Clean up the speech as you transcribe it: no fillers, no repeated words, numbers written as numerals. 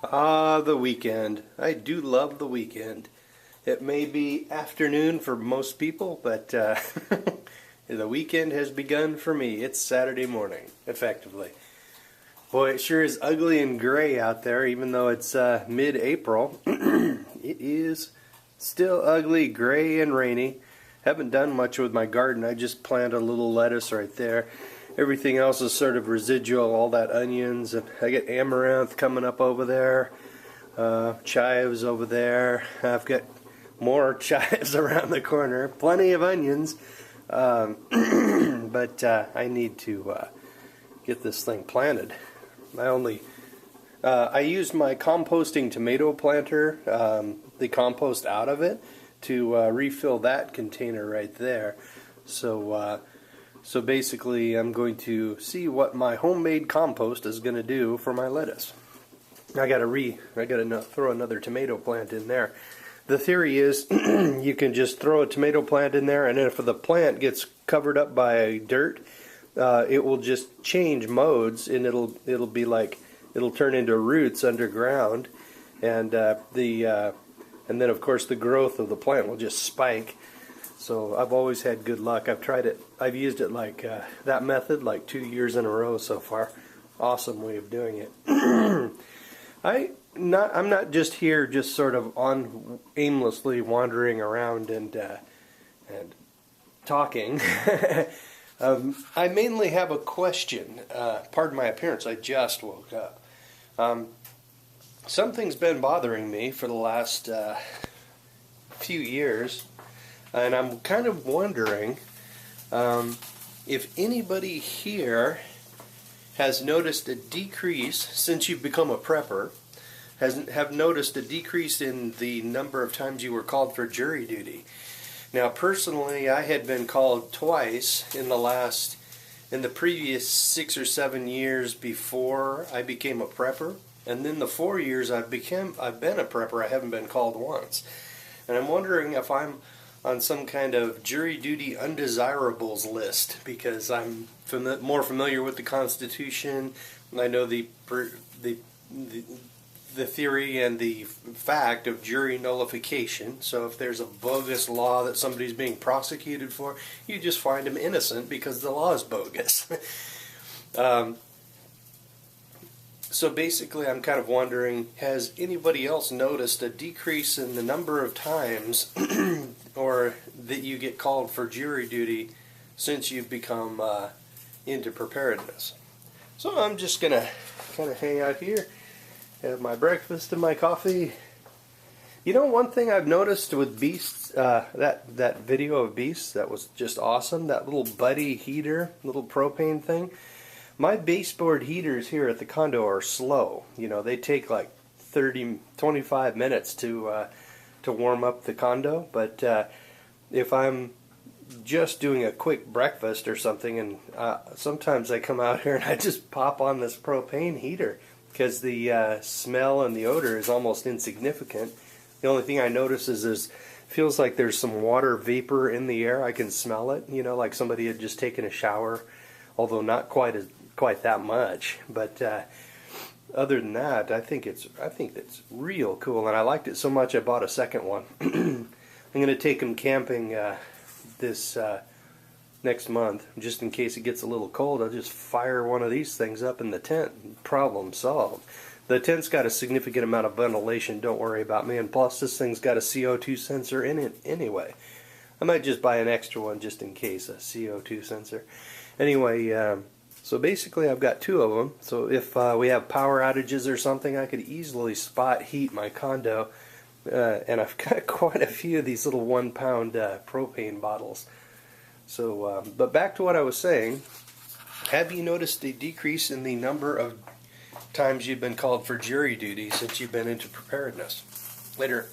Ah, the weekend. I do love the weekend. It may be afternoon for most people, but the weekend has begun for me. It's Saturday morning, effectively. Boy, it sure is ugly and gray out there, even though it's mid-April. It is still ugly, gray, and rainy. Haven't done much with my garden. I just planted a little lettuce right there. Everything else is sort of residual, all that onions, and I get amaranth coming up over there, chives over there. I've got more chives around the corner, plenty of onions, but I need to get this thing planted. I used my composting tomato planter, the compost out of it, to refill that container right there. So basically, I'm going to see what my homemade compost is going to do for my lettuce. I got to throw another tomato plant in there. The theory is you can just throw a tomato plant in there, and if the plant gets covered up by dirt, it will just change modes, and it'll be like it'll turn into roots underground, and then of course the growth of the plant will just spike. So I've always had good luck. I've tried it. I've used it like that method like 2 years in a row so far. Awesome way of doing it. I'm not just here just sort of aimlessly wandering around and talking. I mainly have a question. Pardon my appearance. I just woke up. Something's been bothering me for the last few years. And I'm kind of wondering if anybody here has noticed a decrease since you've become a prepper, have noticed a decrease in the number of times you were called for jury duty. Now, personally, I had been called twice in the previous 6 or 7 years before I became a prepper, and then the 4 years I've been a prepper, I haven't been called once. And I'm wondering if I'm on some kind of jury duty undesirables list because I'm more familiar with the Constitution, and I know the theory and the fact of jury nullification. So if there's a bogus law that somebody's being prosecuted for, you just find them innocent because the law is bogus. So basically, I'm kind of wondering, has anybody else noticed a decrease in the number of times or that you get called for jury duty since you've become into preparedness? So I'm just going to kind of hang out here, have my breakfast and my coffee. You know, one thing I've noticed with Beasts, that video of Beasts, that was just awesome, that little buddy heater, little propane thing. My baseboard heaters here at the condo are slow. You know, they take like 25 minutes to warm up the condo. But if I'm just doing a quick breakfast or something, and sometimes I come out here and I just pop on this propane heater because the smell and the odor is almost insignificant. The only thing I notice is feels like there's some water vapor in the air. I can smell it. You know, like somebody had just taken a shower, although not quite that much, but other than that, I think it's real cool, and I liked it so much I bought a second one. I'm going to take them camping this next month, just in case it gets a little cold. I'll just fire one of these things up in the tent. Problem solved. The tent's got a significant amount of ventilation. Don't worry about me, and plus this thing's got a CO2 sensor in it anyway. I might just buy an extra one just in case, a CO2 sensor. Anyway. So basically I've got two of them, so if we have power outages or something, I could easily spot heat my condo, and I've got quite a few of these little 1 pound propane bottles. So, but back to what I was saying, have you noticed a decrease in the number of times you've been called for jury duty since you've been into preparedness? Later.